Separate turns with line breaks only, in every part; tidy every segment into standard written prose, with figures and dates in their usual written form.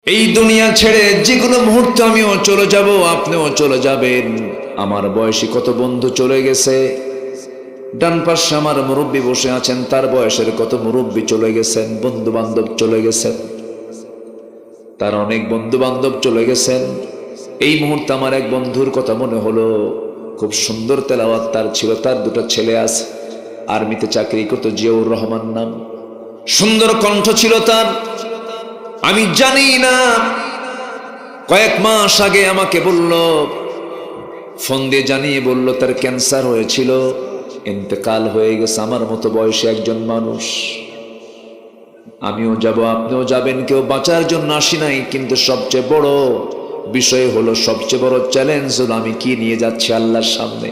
এই দুনিয়া ছেড়ে যে কোনো মুহূর্তে আমিও চলে যাব, আপনিও চলে যাবেন। আমার বয়সী কত বন্ধু চলে গেছে। ডান পাশে আমার মুরব্বী বসে আছেন, তার বয়সের কত মুরব্বী চলে গেছেন, বন্ধু বান্ধব চলে গেছেন, তার অনেক বন্ধু বান্ধব চলে গেছেন। এই মুহূর্তে আমার এক বন্ধুর কথা মনে হলো, খুব সুন্দর তেলাওয়াত তার ছিল, তার দুটো ছেলে আছে, আর্মিতে চাকরি করতো, জিয়াউর রহমান নাম, সুন্দর কণ্ঠ ছিল তার। আমি জানি না, কয়েক মাস আগে আমাকে বলল, ফোন দিয়ে জানিয়ে বলল তার ক্যান্সার হয়েছিল, ইন্তেকাল হয়ে গেছে। আমার মতো বয়সী একজন মানুষ। আমিও যাব, আপনিও যাবেন, কেউ বাঁচার জন্য আসি নাই। কিন্তু সবচেয়ে বড় বিষয় হলো, সবচেয়ে বড় চ্যালেঞ্জ হলো, আমি কি নিয়ে যাচ্ছি আল্লাহর সামনে।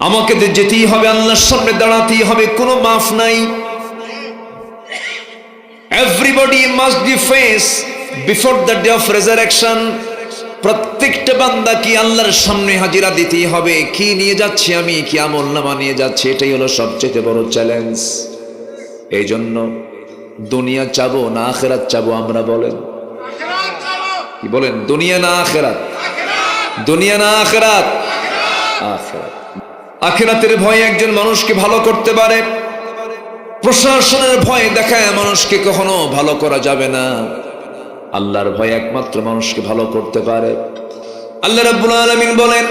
আমাকে তো যেতেই হবে, আল্লাহর সামনে দাঁড়াতেই হবে, কোনো মাফ নাই। Everybody must be faced before the day of resurrection. প্রত্যেকটা বান্দা কি আল্লাহর সামনে হাজিরা দিতেই হবে। কি নিয়ে যাচ্ছি আমি, কি আমলনামা নিয়ে যাচ্ছি, এটাই হলো সবচেয়ে বড় চ্যালেঞ্জ। এই জন্য দুনিয়া চাবো না আখেরাত চাবো? আমরা বলেন, কি বলেন? দুনিয়া না আখেরাত? দুনিয়া না আখেরাত? আখেরাত। আখেরাতের ভয় একজন মানুষকে ভালো করতে পারে, প্রশাসনের ভয় দেখায় মানুষকে কখনো ভালো করা যাবে না। আল্লাহর ভয় একমাত্র মানুষকে ভালো করতে পারে। আল্লাহ রাব্বুল আলামিন বলেন,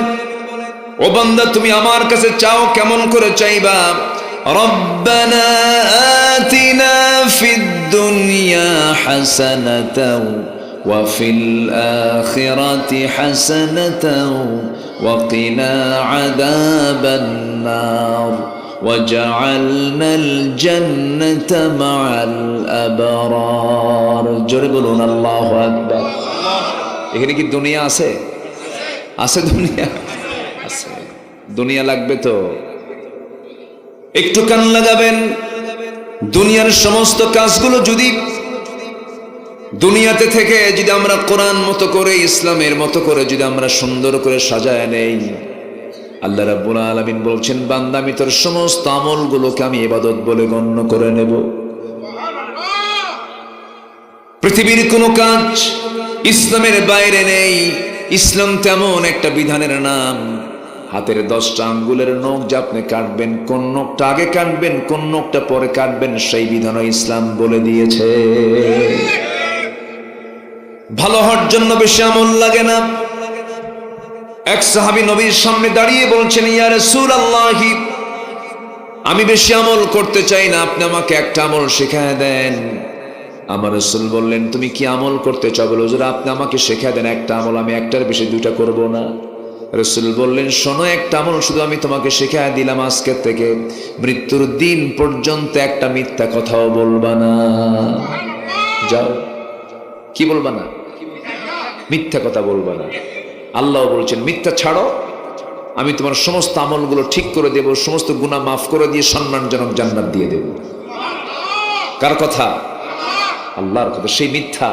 ও বান্দা তুমি আমার কাছে চাও, কেমন করে চাইবা? রব্বানা আতিনা ফিদ দুনিয়া হাসানাতাও ওয়া ফিল আখিরাতি হাসানাতাও ওয়া কিনা আযাবান নার وجعلنا الجنة مع الأبرار। জোরে বলুন আল্লাহু আকবার। এখানে কি দুনিয়া আছে? আছে দুনিয়া? আছে। দুনিয়া লাগবে তো একটু কান লাগাবেন। দুনিয়ার সমস্ত কাজগুলো যদি দুনিয়াতে থেকে যদি আমরা কোরআন মতো করে, ইসলামের মতো করে যদি আমরা সুন্দর করে সাজায় নেই, আল্লাহ রাব্বুল আলামিন বলছেন, বান্দা আমি তোর সমস্ত আমলগুলোকে আমি ইবাদত বলে গণ্য করে নেব। পৃথিবীর কোনো কাজ ইসলামের বাইরে নেই। ইসলাম তেমন একটা বিধানের নাম, হাতের 10টা আঙ্গুলের নখ যে আপনি কাটবেন, কোন নখটা আগে কাটবেন, কোন নখটা পরে কাটবেন, সেই বিধানও ইসলাম বলে দিয়েছে। ভালো হওয়ার জন্য বেশি আমল লাগে না। এক সাহাবী নবীর সামনে দাঁড়িয়ে বলছেন, ইয়া রাসূলুল্লাহ, আমি বেশি আমল করতে চাই না, আপনি আমাকে একটা আমল শেখায় দেন। আমার রাসূল বললেন, তুমি কি আমল করতে চাও? বলে, হুজুর আপনি আমাকে শেখায় দেন একটা আমল, আমি একটার বেশি দুইটা করব না। রাসূল বললেন, শোনো, একটা আমল শুধু আমি তোমাকে শেখায় দিলাম, আজকে থেকে মৃত্যুর দিন পর্যন্ত একটা মিথ্যা কথাও বলবা না। যাও, কি বলবা না? মিথ্যা কথা বলবা না। আল্লাহ বলছেন, মিথ্যা ছাড়ো, আমি তোমার সমস্ত আমলগুলো ঠিক করে দেব, সমস্ত গুনাহ মাফ করে দিয়ে সম্মানজনক জান্নাত দিয়ে দেব। কার কথা? আল্লাহর কথা। সেই মিথ্যা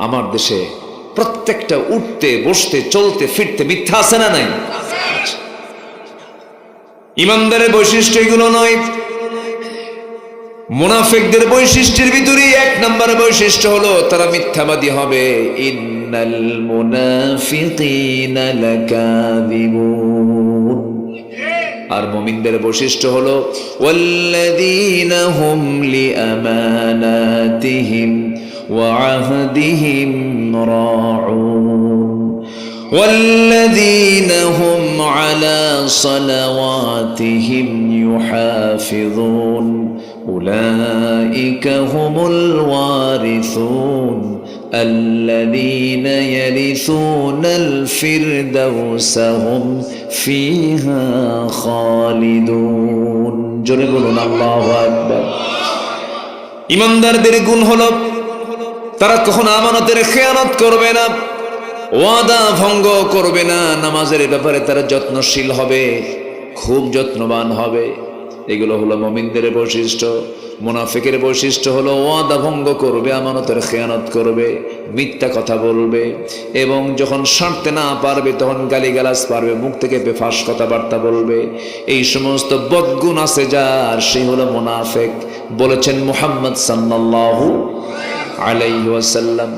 আমার দেশে প্রত্যেকটা উঠতে বসতে চলতে ফিরতে মিথ্যা আছে না নাই? ইমানদারের বৈশিষ্ট্য এগুলো নয়। মুনাফিকদের বৈশিষ্ট্যের ভিতরে 1 নম্বর বৈশিষ্ট্য হলো তারা মিথ্যাবাদী হবে। ইন্নাল মুনাফিকিনা লাকাযিবুন। আর মুমিনদের বৈশিষ্ট্য হলো ওয়াল্লাযীনা হুম লিআমানাতিহিম ওয়া আহদিহিম রাউন ওয়াল্লাযীনা হুম আলা সালাওয়াতিহিম ইউহাফিযুন উলাইকা হুমুল ওয়ারিসুন الذين يرثون الفردوس هم فيها خالدون। জোরে বলুন আল্লাহু আকবার। ইমানদারদের গুণ হলো তারা কখনো আমানতের খেয়ানত করবে না, ওয়াদা ভঙ্গ করবে না, নামাজের ব্যাপারে তারা যত্নশীল হবে, খুব যত্নবান হবে। এগুলো হলো মুমিনদের বৈশিষ্ট্য। মুনাফিকের বৈশিষ্ট্য হলো ওয়াদা ভঙ্গ করবে, আমানতের খেয়ানত করবে, মিথ্যা কথা বলবে, এবং যখন সারতে না পারবে তখন গালিগালাজ পারবে, মুখ থেকে বেফাস কথাবার্তা বলবে। এই সমস্ত বদগুণ আছে যার, সেই হলো মুনাফিক। বলেছেন মুহাম্মদ সাল্লাল্লাহু আলাইহি ওয়াসাল্লাম।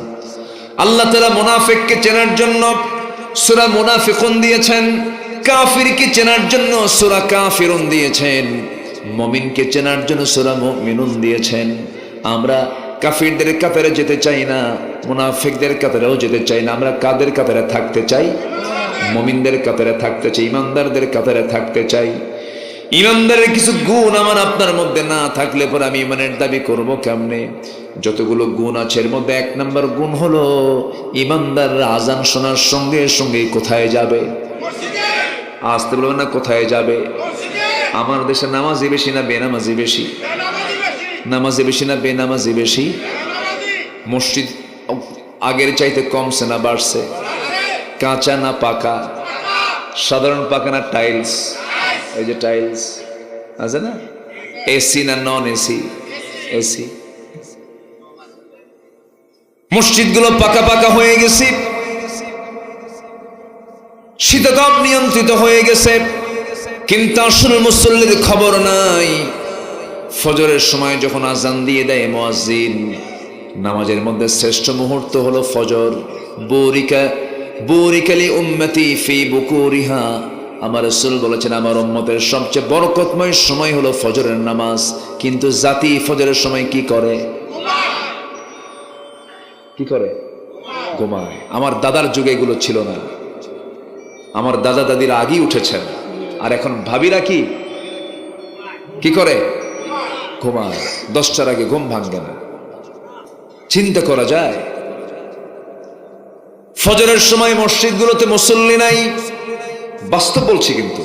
আল্লাহ তাআলা মুনাফিককে চেনার জন্য সূরা মুনাফিকুন দিয়েছেন, কাফিরকে চেনার জন্য সূরা কাফিরুন দিয়েছেন, মুমিনকে চেনার জন্য সূরা মুমিনুন দিয়েছেন। আমরা কাফিরদের কাতারে যেতে চাই না, মুনাফিকদের কাতারেও যেতে চাই না। আমরা কাদের কাতারে থাকতে চাই? মুমিনদের কাতারে থাকতে চাই, ইমানদারদের কাতারে থাকতে চাই। ইমানদারের কিছু গুণ আমার আপনার মধ্যে না থাকলে পরে আমি ইমানের দাবি করব কেমনে? যতগুলো গুণ আছে এর মধ্যে এক নম্বর গুণ হলো ইমানদার আজান শোনার সঙ্গে সঙ্গে কোথায় যাবে? আসতে বলবেন না, কোথায় যাবে? আমার দেশে নামাজি বেশি না বেনামাজি বেশি? নামাজি বেশি না বেনামাজি বেশি? মসজিদ আগের চাইতে কমছে না বাড়ছে? কাঁচা না পাকা? সাধারণ পাকা না টাইলস? এই যে টাইলস আছে না, এসি না নন এসি? এসি। মসজিদগুলো পাকা পাকা হয়ে গেছে, শীতাতপ নিয়ন্ত্রিত হয়ে গেছে, কিন্তু আসলে মুসল্লির খবর নাই। ফজরের সময় যখন আজান দিয়ে দেয় মুয়াজ্জিন, নামাজের মধ্যে শ্রেষ্ঠ মুহূর্ত হলো ফজর। বুরিকালি উম্মতি ফি বুকুরিহা, আমার রাসূল বলেছেন আমার উম্মতের সবচেয়ে বরকতময় সময় হলো ফজরের নামাজ। কিন্তু জাতি ফজরের সময় কি করে? কি করে? ঘুমায়। আমার দাদার যুগে এগুলো ছিল না, আমার দাদা দাদিরা আগেই উঠেছেন। আর এখন ভাবিরা কি করে? ঘুমায়। 10টার আগে ঘুম ভাঙে না। চিন্তা করা যায়? ফজরের সময় মসজিদগুলোতে মুসল্লি নাই, বাস্তব বলছি। কিন্তু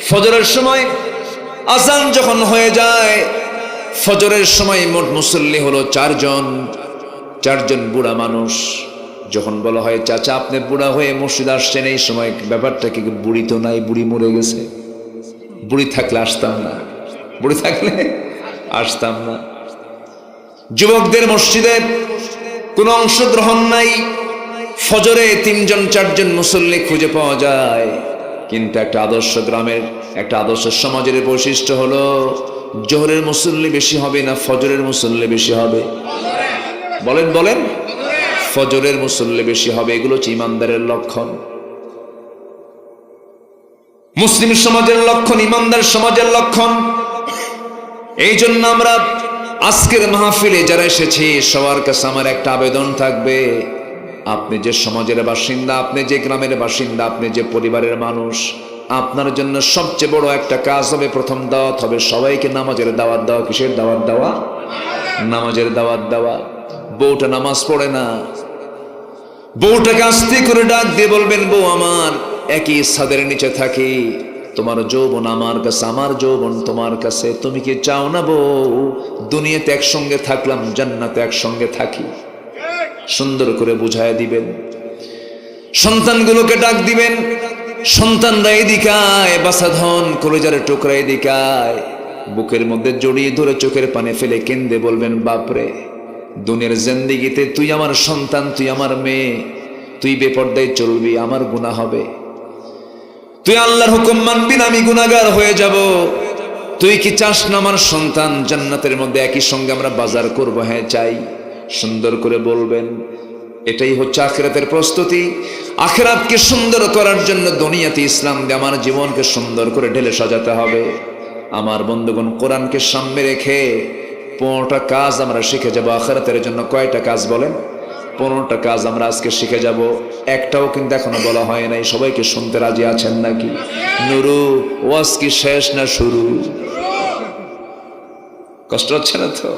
ফজরের সময় আজান যখন হয়ে যায়, ফজরের সময় মোট মুসল্লি হলো 4জন বুড়া মানুষ। যখন বলা হয় চাচা আপনি বুড়া হয়ে মসজিদ আসছেন, এই সময় ব্যাপারটা কি? বুড়ি তো নাই, বুড়ি মরে গেছে। বুড়ি থাকলে আসতাম না, বুড়ি থাকলে আসতাম না। যুবকদের মসজিদে কোনো অংশগ্রহণ নাই। ফজরে 3-4জন মুসল্লি খুঁজে পাওয়া যায়, কিন্তু একটা আদর্শ গ্রামের, একটা আদর্শ সমাজের বৈশিষ্ট্য হলো জোহরের মুসল্লি বেশি হবে না ফজরের মুসল্লি বেশি হবে? বলেন বলেন। ফজরের মুসল্লি বেশি হবে। এগুলো হচ্ছে ইমানদারের লক্ষণ, মুসলিম সমাজের লক্ষণ, ইমানদার সমাজের লক্ষণ। এই জন্য আমরা আজকের মাহফিলে যারা এসেছি সবার কাছে আমার একটা আবেদন থাকবে, আপনি যে সমাজের বাসিন্দা, আপনি যে গ্রামের বাসিন্দা, আপনি যে পরিবারের মানুষ, আপনার জন্য সবচেয়ে বড় একটা কাজ হবে, প্রথম দাওয়াত হবে সবাইকে নামাজের দাওয়াত দেওয়া। কিসের দাওয়াত দেওয়া? নামাজের দাওয়াত দেওয়া। বউটা নামাজ পড়ে না, বউটাকে আস্তে করে ডাক দিয়ে বলবেন, বউ আমার, একই ছাদের নিচে থাকি, তোমার যৌবন আমার কাছে, আমার যৌবন তোমার কাছে, তুমি কি চাও না বউ দুনিয়াতে একসঙ্গে থাকলাম, জান্নাতে একসঙ্গে থাকি? সুন্দর করে বুঝায় দিবেন। সন্তানগুলোকে ডাক দিবেন, সন্তানরা এদিকায়, বাসাধন কলেজার টুকরা এদিকায়, বুকের মধ্যে জড়িয়ে ধরে চোখের পানি ফেলে কেঁদে বলবেন, বাপরে দুনিয়ার জিন্দেগিতে তুই আমার সন্তান, তুই আমার মেয়ে, তুই বেপরদায় চলবি, আমার গুনাহ হবে। তুই আল্লাহর হুকুম মানবি না, আমি গুনাহগার হয়ে যাব। তুই কি চাস না আমার সন্তান জান্নাতের মধ্যে একই সঙ্গে আমরা বাজার করব? হ্যাঁ চাই। সুন্দর করে বলবেন। এটাই হচ্ছে আখিরাতের প্রস্তুতি। আখিরাতকে সুন্দর করার জন্য দুনিয়াতে ইসলাম দিয়ে আমার জীবনকে সুন্দর করে ঢেলে সাজাতে হবে। আমার বন্ধুগণ, কোরআনকে সামনে রেখে 15টা কাজ আমরা শিখে যাব আখিরাতের জন্য। কয়টা কাজ বলেন? 15টা কাজ আমরা আজকে শিখে যাব। একটাও কিন্তু এখনো বলা হয় নাই। সবাইকে শুনতে রাজি আছেন নাকি? নুরু, ওয়াজ কি শেষ না শুরু? কষ্ট হচ্ছে না তো?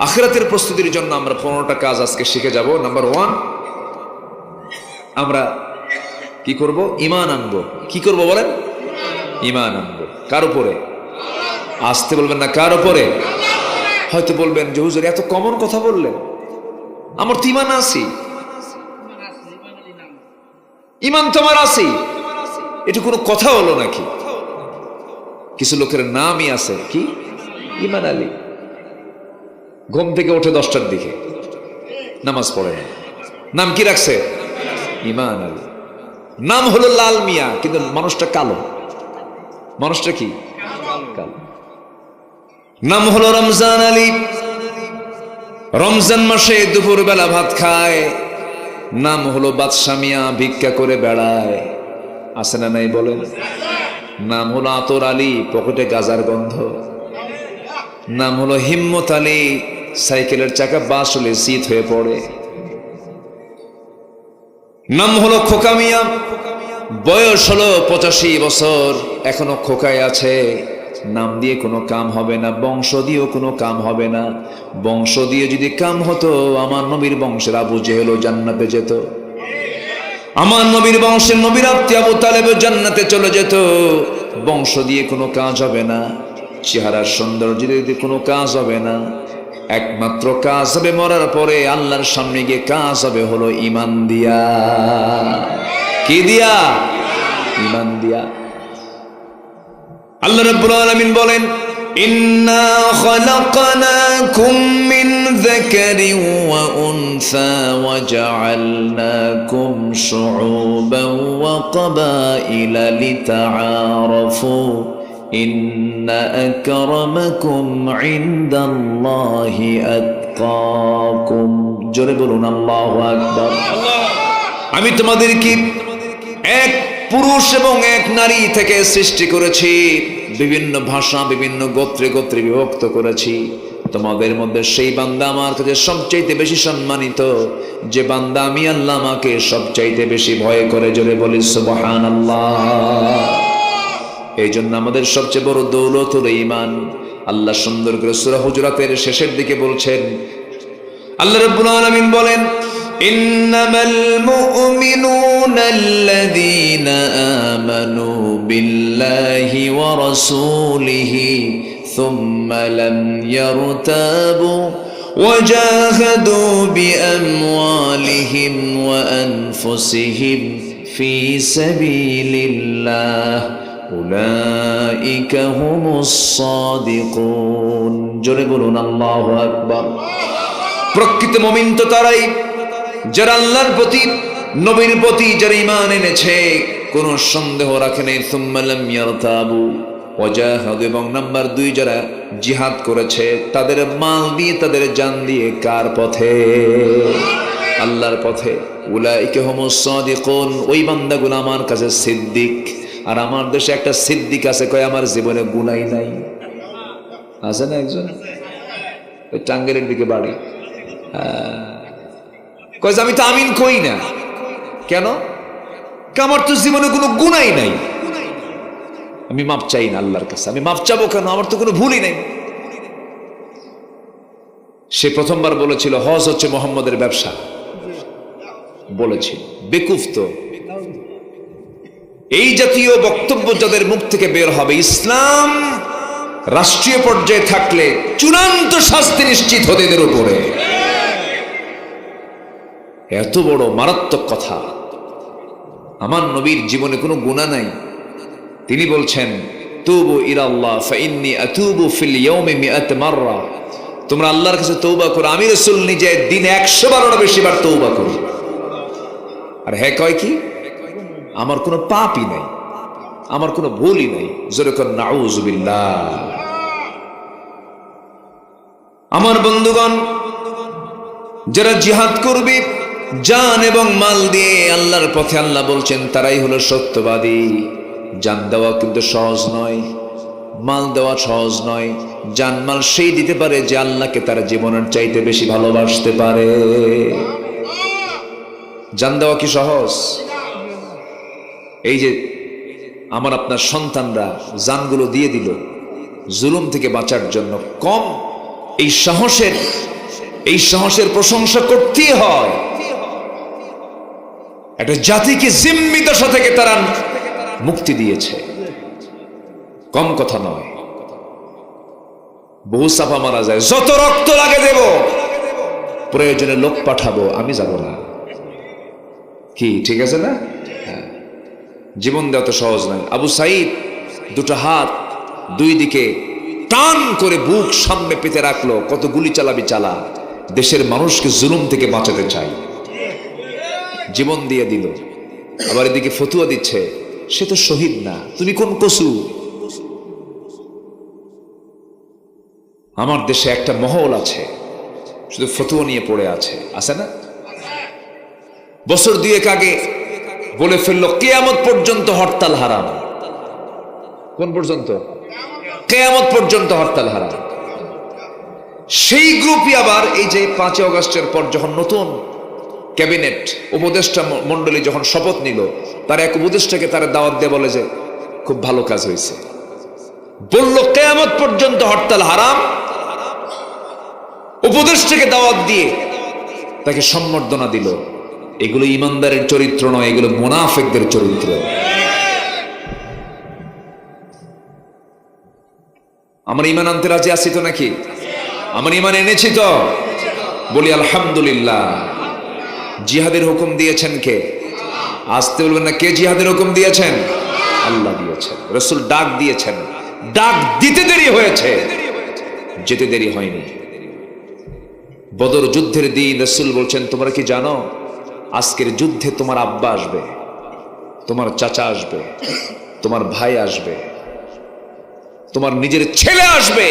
আখিরাতের প্রস্তুতির জন্য আমরা 15টা কাজ আজকে শিখে যাব। নাম্বার 1, আমরা কি করব? ঈমান আনবো। কি করব বলেন? ঈমান আনবো। কার উপরে? আসতে বলবেন না, কার উপরে? হয়তো বলবেন যে হুজুর এত কমন কথা বললেন, আমার তো ঈমান আছে। ঈমান তোমার আছে, এটা কোনো কথা হলো নাকি? কিছু লোকের নামই আছে কি? ঈমান আলী। ঘুম থেকে ওঠে 10টার দিকে, নামাজ পড়ে না। নাম কি রাখছে? ঈমান আলী। নাম হলো লাল মিয়া, কিন্তু মানুষটা কালো। মানুষটা কি? কালো। নাম হলো রমজান আলী। রমজান মাসে দুপুরবেলা ভাত খায়, নাম হলো বাদশা মিয়া, ভিক্ষা করে বেড়ায়, আছে না নাই বলেন? নাম হলো আতর আলী, পকেটে গাজার গন্ধ। নাম হলো হিম্মত আলী, সাইকেলের চাকা বাস হলে শীত হয়ে পড়ে। নাম হলো খোকা মিয়া, বয়স হলো 85 বছর, এখনো খোকায় আছে। নাম দিয়ে কোনো কাম হবে না, বংশ দিয়েও কোনো কাম হবে না। বংশ দিয়ে যদি কাম হতো, আমার নবীর বংশের আবু জেহেল জান্নাতে যেত, আমার নবীর বংশের নবীর আত্মীয় আবু তালেব জান্নাতে চলে যেত। বংশ দিয়ে কোনো কাজ হবে না, চেহারার সৌন্দর্য দিয়ে কোনো কাজ হবে না। একমাত্র কাজ হবে মরার পরে আল্লাহর সামনে গিয়ে কাজ হবে হলো ঈমান দিয়া। কি দিয়া? ঈমান দিয়া। আল্লাহ রাব্বুল আলামিন বলেন, ইন্না খালাকনাকুম মিন যাকারিন ওয়া উনসা ওয়া জাআলনাকুম শুউবান ওয়া ক্বাবাইলা লিতাআরাফু ইন্না আকরামাকুম ইনদাল্লাহি আতকাকুম। জোরে বলুন আল্লাহু আকবার। আমি তোমাদেরকে এক পুরুষ এবং এক নারী থেকে সৃষ্টি করেছি, বিভিন্ন ভাষা বিভিন্ন গোত্রে গোত্রে বিভক্ত করেছি। তোমাদের মধ্যে সেই বান্দা আমার কাছে সবচাইতে বেশি সম্মানিত, যে বান্দা আমি আল্লাহ আমাকে সবচাইতে বেশি ভয় করে। জোরে বলি সুবহানাল্লাহ। এই জন্য আমাদের সবচেয়ে বড় দৌলত হলো ঈমান। আল্লাহ সুন্দর করে সূরা হুজুরাতের শেষের দিকে বলছেন, আল্লাহ রাব্বুল আলামিন বলেন, ইন্নামাল মুমিনুনা আল্লাযীনা আমানু বিল্লাহি ওয়া রাসূলিহি সুম্মা লাম ইয়ারতাবু ওয়া জাহাদু বিআমওয়ালিহিম ওয়া আনফুসিহিম ফি সাবিলিল্লাহ উলাইকা হুমুস সাদিকুন। জোরে বলুন আল্লাহু আকবার। প্রকৃত মুমিন তো তারাই যারা আল্লাহর প্রতি নবীর প্রতি যারা ঈমান এনেছে, কোনো সন্দেহ রাখে নাই। সুম্মা লাম ইয়ারতাবু ওয়া জাহাদু, এবং নাম্বার 2 যারা জিহাদ করেছে তাদের মাল দিয়ে তাদের জান দিয়ে কার পথে? আল্লাহর পথে। উলাইকা হুমুস সাদিকুন, ওই বান্দাগুলো আমার কাছে সিদ্দিক। আর আমার দেশে একটা সিদ্দিক আছে, কয় আমার জীবনে গুনাহ নাই। আছে না একজন? ওই টাঙ্গেলের দিকে বাড়ি, কয় আমি তো আমিন কই না। কেন? আমার তো জীবনে কোনো গুনাহই নাই, আমি মাপ চাই না আল্লাহর কাছে। আমি মাপ চাবো কেন? আমার তো কোনো ভুলই নাই। সে প্রথমবার বলেছিল হজ হচ্ছে মুহাম্মদের ব্যবসা, বলেছিল। বেকুফ তো। এই জাতীয় বক্তব্য যাদের মুখ থেকে বের হবে, ইসলাম রাষ্ট্রীয় পর্যায়ে থাকলে চূড়ান্ত শাস্তি নিশ্চিত হতে এদের উপরে। এত বড় মারাত্মক কথা। আমার নবীর জীবনে কোনো গুনাহ নাই, তিনি বলছেন তুবু ইলাল্লাহ ফাইন্নী আতুবু ফিল ইয়াউমি মিআত মাররা। তোমরা আল্লাহর কাছে তওবা করো, আমি রাসূল নিজে দিনে 100 বারেরও বেশি বার তওবা করি। আর হ্যাঁ কয় কি? আমার কোনো পাপই নাই, আমার কোনো ভুলই নাই। জোরে কর নাউযুবিল্লাহ। আমার বন্ধুগণ, যারা জিহাদ করবে জান এবং মাল দিয়ে আল্লাহর পথে, আল্লাহ বলছেন তারাই হলো সত্যবাদী। জান দেওয়া কিন্তু সহজ নয়, মাল দেওয়া সহজ নয়। জান মাল সেই দিতে পারে যে আল্লাহকে তার জীবনের চাইতে বেশি ভালোবাসতে পারে। জান দেওয়া কি সহজ? এই যে আমার আপনার সন্তানরা জানগুলো দিয়ে দিল জুলুম থেকে বাঁচার জন্য, কম এই সাহসের প্রশংসা করতেই হয়। একটা জাতিকে জিম্মি দশা থেকে তারা মুক্তি দিয়েছে, কম কথা নয়। বহু সাফা মারা যায়, যত রক্ত লাগে দেব, প্রয়োজনে লোক পাঠাবো, আমি যাব না। কি ঠিক আছে না? জীবন দেওয়া তো সহজ নয়। আবু সাঈদ দুটো হাত দুই দিকে টান করে বুক সামনে পেতে রাখলো, কত গুলি চালাবি চালা, দেশের মানুষকে জুলুম থেকে বাঁচাতে চাই, জীবন দিয়ে দিল। আবার এদিকে ফতুয়া দিচ্ছে সে তো শহীদ না, তুমি কোন কসু? আমার দেশে একটা মহল আছে, শুধু ফতুয়া নিয়ে পড়ে আছে না? বছর দুয়েক আগে বলে ফেললো কিয়ামত পর্যন্ত হরতাল হারাম। কোন পর্যন্ত? কিয়ামত পর্যন্ত হরতাল হারাম। সেই গ্রুপই আবার এই যে 5 আগস্টের পর যখন নতুন ক্যাবিনেট উপদেষ্টা মন্ডলী যখন শপথ নিল, তার এক উপদেষ্টাকে তারা দাওয়াত দিয়ে বলে যে খুব ভালো কাজ হয়েছে, বলল কিয়ামত পর্যন্ত হরতাল হারাম। উপদেষ্টাকে দাওয়াত দিয়ে তাকে সম্বর্ধনা দিল। এগুলো ইমানদারের চরিত্র নয়, এগুলো মুনাফিকদের চরিত্র। আমরা ইমান আনতে রাজি আছি তো নাকি? আমরা ইমান এনেছি তো? বলি আলহামদুলিল্লাহ। জিহাদের হুকুম দিয়েছেন কে? আসতে বলবেন না। কে জিহাদের হুকুম দিয়েছেন? আল্লাহ দিয়েছেন, রাসূল ডাক দিয়েছেন। ডাক দিতে দেরি হয়েছে, যেতে দেরি হয়নি। বদর যুদ্ধের দিন রাসূল বলছেন, তোমরা কি জানো আজকের যুদ্ধে তোমার আব্বা আসবে, তোমার চাচা আসবে, তোমার ভাই আসবে, তোমার নিজের ছেলে আসবে।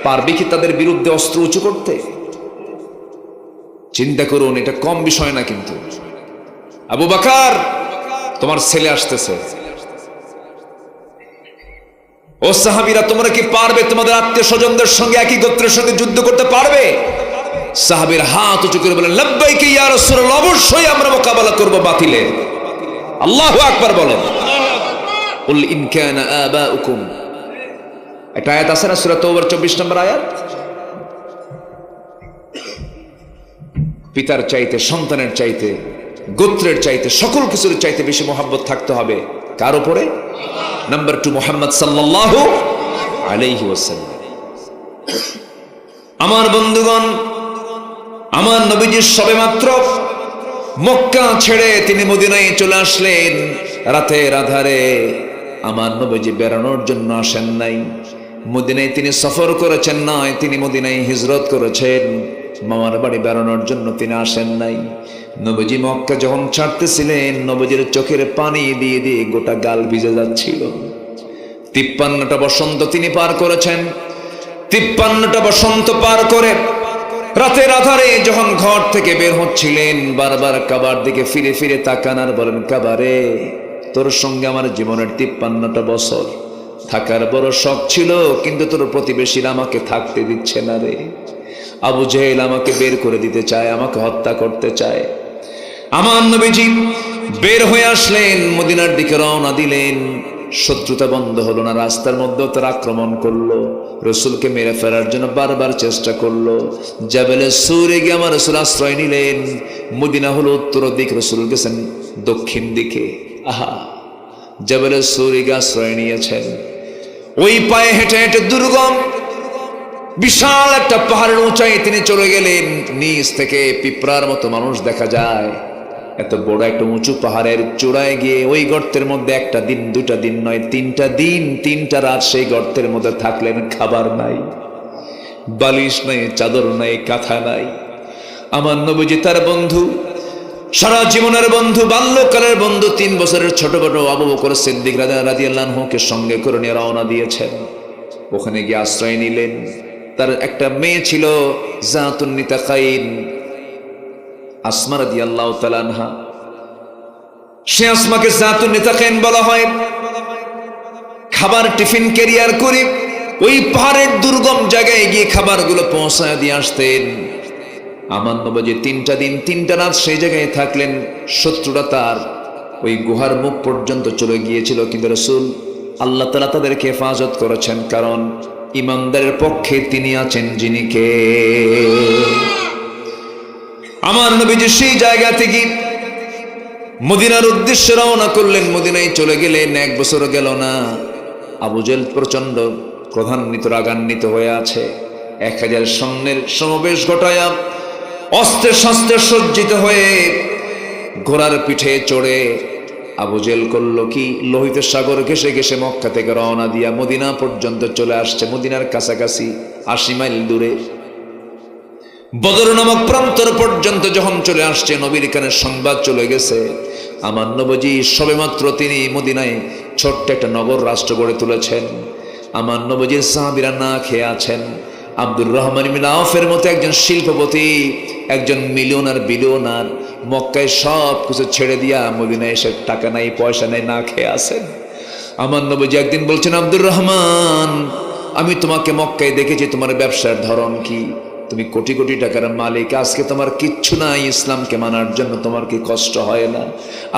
পারবে কি তাদের বিরুদ্ধে অস্ত্র উঁচু করতে? চিন্তা করুন, এটা কম বিষয় না। কিন্তু আবু বকর, তোমার ছেলে আসতেছে। ও সাহাবীরা, তোমরা কি পারবে তোমাদের আত্মীয় স্বজনদের সঙ্গে, একই গোত্রের সঙ্গে যুদ্ধ করতে পারবে? সাহাবীর হাত উঁচু করে বলেন, লাব্বাইক ইয়া রাসূলুল্লাহ, অবশ্যই আমরা মোকাবেলা করব বাতিলে। আল্লাহু আকবার বলেন। কুল ইন কানা আবাউকুম, একটা আয়াত আছে না সূরা তাওবার 24 নম্বর আয়াত। পিতার চাইতে, সন্তানের চাইতে, গোত্রের চাইতে, সকল কিছুর চাইতে বেশি মোহাব্বত থাকতে হবে কার উপরে? নাম্বার 2, মুহাম্মদ সাল্লাল্লাহু আলাইহি ওয়াসাল্লাম। আমার বন্ধুগণ, আমার নবীজি সবেমাত্র মক্কা ছেড়ে তিনি মদিনায় চলে আসলেন। রাতের আধারে আমার নবীজি বেড়ানোর জন্য আসেন নাই, মদিনায় তিনি সফর করেছেন নয়, তিনি মদিনায় হিজরত করেছেন। মামার বাড়ি বেড়ানোর জন্য তিনি আসেন নাই। নবীজি মক্কা যখন ছাড়তেছিলেন, নবীজির চোখের পানি দিয়ে দিয়ে গোটা গাল ভিজে যাচ্ছিল। 53টা বসন্ত তিনি পার করেছেন। 53টা বসন্ত পার করে রাতের আধারে যখন ঘর থেকে বের হচ্ছিলেন, বারবার কাবার দিকে ফিরে ফিরে তাকান আর বলেন, কাবারে, তোর সঙ্গে আমার জীবনের 53টা বছর থাকার বড় শখ ছিল, কিন্তু তোর প্রতিবেশীরা আমাকে থাকতে দিচ্ছে না রে। আবু জেহেল আমাকে বের করে দিতে চায়, আমাকে হত্যা করতে চায়। আমার নবীজি বের হয়ে আসলেন, মদিনার দিকে রওনা দিলেন। শত্রুতা বন্ধ হলো না, রাস্তার মধ্যে তারা আক্রমণ করলো, রসুলকে মেরে ফেলার জন্য বারবার চেষ্টা করলো। জাবেলে সুরে গিয়ে আমার রসুল আশ্রয় নিলেন। মদিনা হলো উত্তর দিক, রসুল গেছেন দক্ষিণ দিকে। আহা, জাবেলে সুরে গিয়ে আশ্রয় নিয়েছেন। ওই পায়ে হেঁটে হেঁটে দুর্গম বিশাল একটা পাহাড়ের উঁচাই তিনি চলে গেলেন। নিচ থেকে পিঁপড়ার মতো মানুষ দেখা যায়। এত বড় একটা উঁচু পাহাড়ের চূড়ায় গিয়ে ওই গর্তের মধ্যে একটা দিন, 2টা দিন নয়, 3টা দিন 3টা রাত সেই গর্তের মধ্যে থাকলেন। খাবার নাই, বালিশ নাই, চাদর নাই, কাঁথা নাই। আমার নবীজি তার বন্ধু, সারা জীবনের বন্ধু, বাল্যকালের বন্ধু, 3 বছরের ছোট আবু বকর সিদ্দিক রাদিয়াল্লাহু আনহুকে সঙ্গে করে নিয়ে রওনা দিয়েছেন। ওখানে গিয়ে আশ্রয় নিলেন। তার একটা মেয়ে ছিল জাতুন নিতাকাইন, আসমা রাদিয়াল্লাহু তাআলা আনহা। সে আসমাকে জাতুন নিতাকাইন বলা হয়। খাবার টিফিন ক্যারিয়ার করে ওই পাহাড়ের দুর্গম জায়গায় গিয়ে খাবারগুলো পৌঁছায় দিয়ে আসতেন। আমার নবীজি 3টা দিন 3টা রাত সেই জায়গায় থাকলেন। শত্রুরা তার ওই গুহার মুখ পর্যন্ত চলে গিয়েছিল, কিন্তু রাসূল আল্লাহ তাআলা তাদেরকে হেফাজত করেছেন, কারণ ইমানদারের পক্ষে তিনি আছেন যিনি কে। আমার নবীজি সেই জায়গা থেকে মদিনার উদ্দেশ্যে রওনা করলেন। মদিনায় চলে গেলেন, 1 বছর গেল না। আবু জেহেল প্রচন্ড ক্রোধান্বিত, রাগান্বিত হয়ে আছে। 1000 সৈন্যের সমাবেশ ঘটায়া অস্ত্রে শস্ত্রে সজ্জিত হয়ে ঘোড়ার পিঠে চড়ে আবু জেহেল করলো কি, লোহিত সাগর ঘেঁষে ঘেঁষে মক্কা থেকে রওনা দিয়া মদিনা পর্যন্ত চলে আসছে। মদিনার কাছাকাছি 80 মাইল দূরে বদর নামক প্রান্তর পর্যন্ত যখন চলে আসছে, নবীর কানে সংবাদ চলে গেছে আমার নবীজি সবেমাত্র তিনি মদিনায় ছোট্ট একটা নগর রাষ্ট্র গড়ে তুলেছেন। আমার নবীজির সাহাবীরা না খেয়ে আছেন। আব্দুর রহমান ইবনে আওফের মতো একজন শিল্পপতি, একজন বিলিয়নার মক্কায় সব কিছু ছেড়ে দিয়া মদিনায় এসে টাকা নাই পয়সা নাই, না খেয়ে আসেন। আমার নবীজি একদিন বলছেন, আব্দুর রহমান, আমি তোমাকে মক্কায় দেখেছি, তোমার ব্যবসার ধরন কি? তুমি কোটি কোটি টাকার মালিক, আজকে তোমার কিচ্ছু নাই, ইসলামকে মানার জন্য তোমার কি কষ্ট হয় না?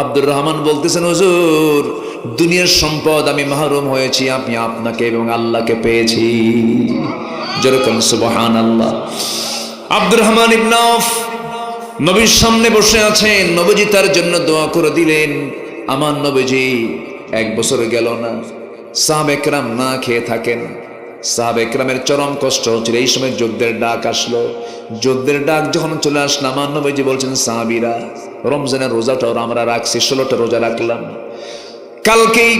আব্দুর রহমান বলতেছেন, হুজুর, দুনিয়ার সম্পদ আমি মাহরুম হয়েছি, আমি আপনাকে এবং আল্লাহকে পেয়েছি। যেরকম সুবহানাল্লাহ। আব্দুর রহমান ইবনে আওফ নবীর সামনে বসে আছেন, নবীজি তার জন্য দোয়া করে দিলেন। আমার নবীজি 1 বছর গেল না, সাহাবা একরাম না খেয়ে থাকেন। সাহাবা একরামের চরম কষ্ট হচ্ছিল। এই সময় যুদ্ধের ডাক আসলো। যুদ্ধের ডাক যখন চলে আসলো, আমার নবীজি বলছেন, সাহাবীরা, রমজানের রোজাটাও আমরা রাখছি, 16টা রোজা রাখলাম, কালকেই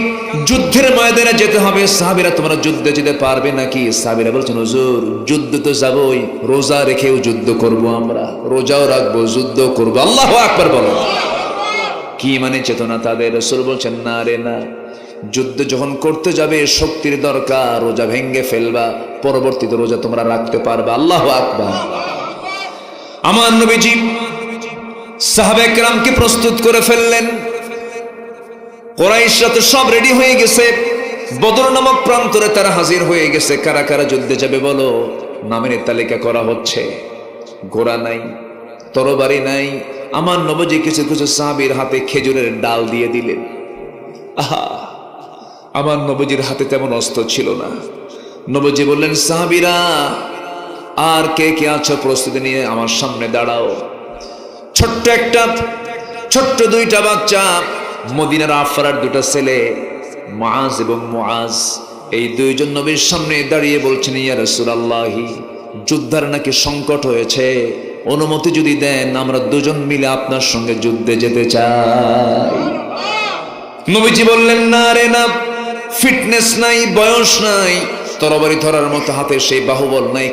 যুদ্ধের ময়দানে যেতে হবে। সাহাবীরা, তোমরা যুদ্ধে যেতে পারবে নাকি? সাহাবীরা বলছেন, হুজুর, যুদ্ধ তো যাবই, রোজা রেখেও যুদ্ধ করব, আমরা রোজাও রাখবো, যুদ্ধ করবো। আল্লাহু আকবার বলো। কি মানে চেতনা তাদের! রাসূল বলছেন, না রে না, যুদ্ধ যখন করতে যাবে শক্তির দরকার, রোজা ভেঙ্গে ফেলবা, পরবর্তীতে রোজা তোমরা রাখতে পারবে। আল্লাহু আকবার। আমার নবীজি সাহাবা একরামকে প্রস্তুত করে ফেললেন। কুরাইশরা তো সব রেডি হয়ে গেছে, বদর নামক প্রান্তরে তারা হাজির হয়ে গেছে। কারা কারা যুদ্ধে যাবে বলো? নামের তালিকা করা হচ্ছে। ঘোড়া নাই, তরবারি নাই। আমার নবীজি কিছু কিছু সাহাবীর হাতে খেজুরের ডাল দিয়ে দিলেন। আহা, আমার নবীজির হাতে তেমন অস্ত্র ছিল না। নবীজি বললেন, সাহাবীরা, আর কে কে আছো প্রস্তুতি নিয়ে আমার সামনে দাঁড়াও। ছোট্ট 2টা বাচ্চা, মদিনার আফরার 2টা ছেলে, মুআজ এবং মুআজ, এই 2 জন নবীর সামনে দাঁড়িয়ে বলছেন, ইয়া রাসূলুল্লাহি, যুদ্ধের নাকি সংকট হয়েছে, অনুমতি যদি দেন আমরা 2 জন মিলে আপনার সঙ্গে যুদ্ধে যেতে চাই। নবীজি বললেন, না রে না, ফিটনেস নাই, বয়স নাই, তরবারি ধরার মতো হাতে সেই বাহুবল নাই,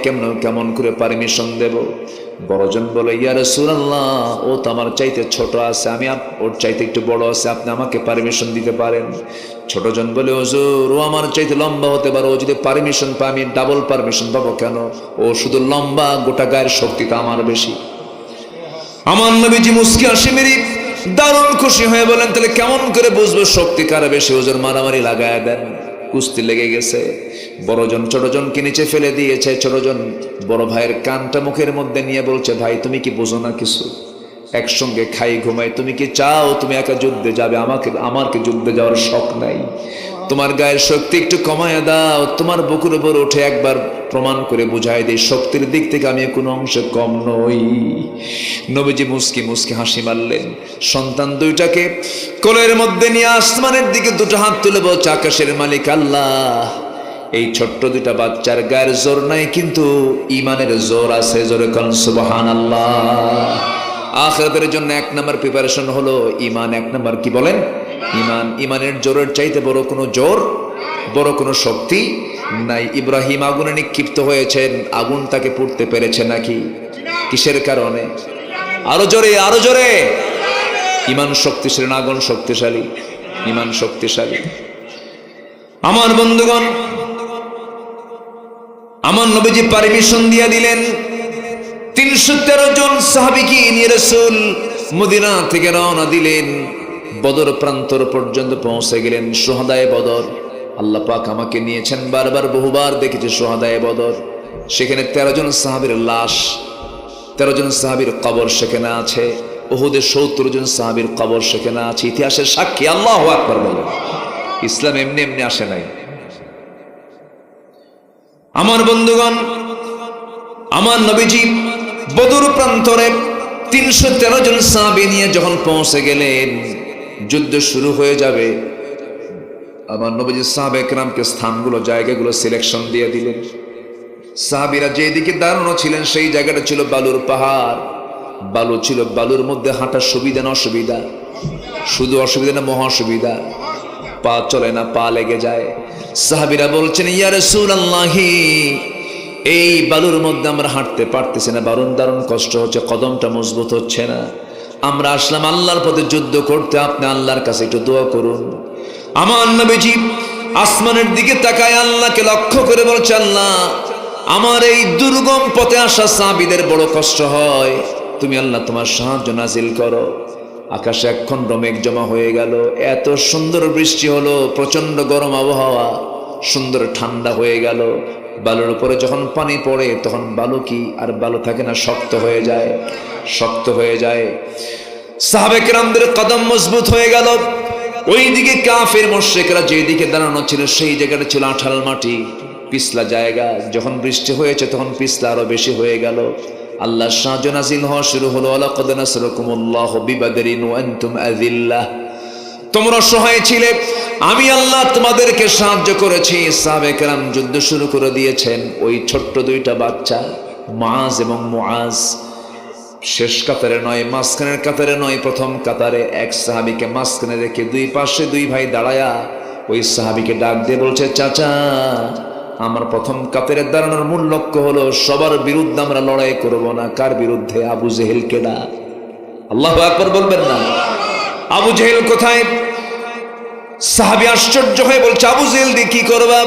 কেমন করে পারমিশন দেব? বড়জন বলে, ইয়া রাসূলুল্লাহ, ও তো আমার চাইতে ছোট আছে, আমি ওর চাইতে একটু বড় আছে, আপনি আমাকে পারমিশন দিতে পারেন। ছোটজন বলে, হুজুর, ও আমার চাইতে লম্বা হতে পারে, ও যদি পারমিশন পায় আমি ডাবল পারমিশন পাবো কেন? ও শুধু লম্বা, গোটা গায়ের শক্তি তো আমার বেশি। আমার নবীজি মুস্কি হাসি মেরে দারুণ খুশি হয়ে বলেন, তাহলে কেমন করে বুঝবো শক্তি কার বেশি? হুজুর, মারামারি লাগায় দেন। কুস্তি লেগে গেছে। বড়জন ছোটজনকে নিচে ফেলে দিয়েছে। ছোটজন বড় ভাইয়ের কানটা মুখের মধ্যে নিয়ে বলছে, ভাই, তুমি কি বোঝো না কিছু? একসঙ্গে খাই ঘুমাই, তুমি কি চাও তুমি একা যুদ্ধে যাবে? আমার কি যুদ্ধে যাওয়ার শখ নাই? তোমার গায়ের শক্তি একটু কমায় দাও, তোমার বুকের উপর উঠে একবার প্রমাণ করে বুঝাই দেই, শক্তির দিক থেকে আমি কোনো অংশে কম নই। নবীজি মুস্কি মুস্কি হাসি মারলেন। সন্তান 2টাকে কোলের মধ্যে নিয়ে আসমানের দিকে 2টা হাত তুলে বলছে, আকাশের মালিক আল্লাহ, এই ছোট্ট 2টা বাচ্চার গায়ের জোর নাই, কিন্তু ইমানের জোর আছে। জোরে কোন সুবহানাল্লাহ। আখিরাতের জন্য 1 নম্বর প্রিপারেশন হলো ঈমান। 1 নম্বর কি বলেন? ঈমান। ঈমানের জোরের চাইতে বড় কোনো জোর, বড় কোনো শক্তি নাই। ইব্রাহিম আগুনে নিক্ষিপ্ত হয়েছেন, আগুন তাকে পুড়তে পেরেছে নাকি? কিসের কারণে? আরো জোরে, আরো জোরে। ঈমান শক্তিশালী না আগুন শক্তিশালী? ঈমান শক্তিশালী। আমার বন্ধুগণ, আমার নবীজি পারমিশন দিয়ে দিলেন। 313 জন সাহাবীকে নিয়ে রাসূল মদিনা থেকে রওনা দিলেন। বদর প্রান্তর পর্যন্ত পৌঁছে গেলেন। শুহাদায়ে বদর, আল্লাহ পাক আমাকে নিয়েছেন বারবার, বহুবার দেখেছি শুহাদায়ে বদর। সেখানে 13 জন সাহাবীর লাশ, 13 জন সাহাবীর কবর সেখানে আছে। উহুদে 70 জন সাহাবীর কবর সেখানে আছে। ইতিহাসের সাক্ষী। আল্লাহু আকবার বলেন। ইসলাম এমনি এমনি আসে নাই। আমার বন্ধুগণ, আমার নবীজি বদর প্রান্তরে 313 জন সাহাবী নিয়ে যখন পৌঁছে গেলেন, যুদ্ধ শুরু হয়ে যাবে। আমার নবীজি সাহাবা একরামকে স্থানগুলো, জায়গাগুলো সিলেকশন দিয়ে দিলেন। সাহাবীরা যেদিকে দাঁড়ানো ছিলেন সেই জায়গাটা ছিল বালুর পাহাড়। বালু ছিল, বালুর মধ্যে হাঁটার সুবিধা না অসুবিধা? শুধু অসুবিধা না মহা সুবিধা? পা চলে না, পা লেগে যায়। সাহাবীরা বলছেন, ইয়া রাসূলুল্লাহি, এই বালুর মধ্যে আমরা হাঁটতে পারতেছি না, দারুণ কষ্ট হচ্ছে, কদমটা মজবুত হচ্ছে না। আমরা আসলাম আল্লাহর পথে যুদ্ধ করতে, আপনি আল্লাহর কাছে একটু দোয়া করুন। আমার নবীজি আসমানের দিকে তাকায় আল্লাহকে লক্ষ্য করে বলছে, আল্লাহ, আমার এই দুর্গম পথে আসা সাহাবীদের বড় কষ্ট হয়, তুমি আল্লাহ তোমার সাহায্য নাজিল করো। আকাশে এক খণ্ড মেঘ জমা হয়ে গেল, এত সুন্দর বৃষ্টি হলো, প্রচন্ড গরম আবহাওয়া, সুন্দর ঠান্ডা হয়ে গেল। বালুর উপরে যখন পানি পড়ে তখন বালু কি আর বালু থাকে না, শক্ত হয়ে যায়, শক্ত হয়ে যায়। সাহাবে কেরামদের কদম মজবুত হয়ে গেল। ওইদিকে কাফের মুশরিকরা যেদিকে দাঁড়ানো ছিল সেই জায়গাটা ছিল আঠাল মাটি, পিছলা জায়গা। যখন বৃষ্টি হয়েছে তখন পিছলা আরো বেশি হয়ে গেল। আল্লাহর সাহায্য নাযিল হওয়া শুরু হলো। লাকাদ নাসরাকুমুল্লাহু বিবাদরিন ওয়া আনতুম আযিল্লাহ, তোমরা অসহায় ছিলে, আমি আল্লাহ তোমাদেরকে সাহায্য করেছি। সাহাবে কেরাম যুদ্ধ শুরু করে দিয়েছেন। ওই ছোট্ট দুইটা বাচ্চা মুআজ এবং মুআজ শেষ কাতারে নয়, মাঝখানের কাতারে নয়, প্রথম কাতারে এক সাহাবীকে মাঝখানে রেখে দুই পাশে দুই ভাই দাঁড়ায়া ওই সাহাবীকে ডাক দিয়ে বলছে, চাচা, আমার প্রথম কাতারে দাঁড়ানোর মূল লক্ষ্য হলো সবার বিরুদ্ধে আমরা লড়াই করব না। কার বিরুদ্ধে? আবু জেহেল কেডা? আল্লাহু আকবার বলবেন না? আবু জেহেল কোথায়? সাহাবী আশ্চর্য হয়ে বলছে, আবু জেহেল দিয়ে কি করবা?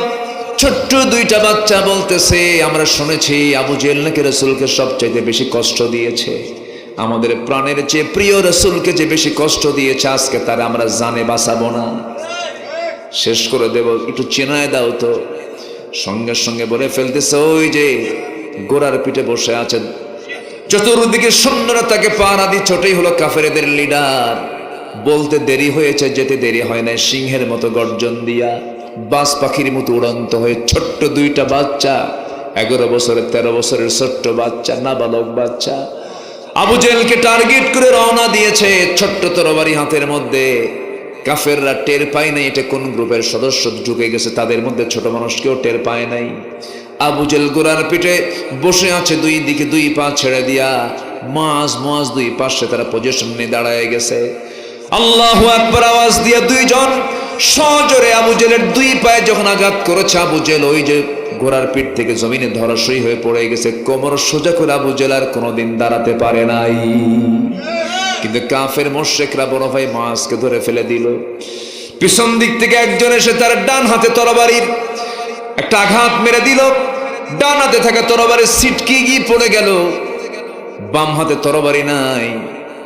ছোট্ট দুইটা বাচ্চা বলতেছে, আমরা শুনেছি আবু জেহেল নাকি রাসূলকে সবচাইতে বেশি কষ্ট দিয়েছে, আমাদের প্রাণের চেয়ে প্রিয় রাসূলকে যে বেশি কষ্ট দিয়েছে, আজকে তার আমরা জানে বাঁচাবো না, শেষ করে দেব, একটু চেনায় দাও তো। সঙ্গে সঙ্গে বলে ফেলতেছে, ওই যে গোড়ার পিঠে বসে আছেন, চতুর্দিকে সৈন্যরা তাকে পাহারা দিচ্ছে, ওটাই হলো কাফেরদের লিডার। বলতে দেরি হয়েছে, যেতে দেরি হয় না, সিংহের মতো গর্জন দিয়া বাজ পাখির মতো উড়ন্ত হয়ে ছোট্ট দুইটা বাচ্চা, 11 বছরের 13 বছরের ছোট্ট বাচ্চা, নাবালক বাচ্চা, আবু জেহেলকে টার্গেট করে রওনা দিয়েছে, ছোট্ট তরবারি হাতের মধ্যে। কাফেররা টের পায় নাই এটা কোন গ্রুপের সদস্য ঢুকে গেছে, তাদের মধ্যে ছোট মানুষ কেউ টের পায় নাই। আবু জেহেল গোড়ার পিঠে বসে আছে, দুই দিকে দুই পা ছেড়ে দিয়া, মুআজ দুই পাশে তারা পজিশন নিয়ে দাঁড়ায় গেছে। আল্লাহু আকবার আওয়াজ দিয়ে দুইজন সজোরে আবু জেহেলের দুই পায়ে যখন আঘাত করেছে, আবু জেহেল ওই যে ঘোড়ার পিঠ থেকে জমিনে ধরাশয়ী হয়ে পড়ে গেছে। কোমর সোজা করে আবু জেহেল আর কোনোদিন দাঁড়াতে পারে নাই। কিন্তু কাফের মুশরিকরা বড় ভাই মুআজকে ধরে ফেলে দিল। পিছন দিক থেকে একজন এসে তার ডান হাতে তরবারির একটা আঘাত মেরে দিল, ডান হাতে থাকা তরবারি ছিটকে গিয়ে পড়ে গেল। বাম হাতে তরবারি নাই,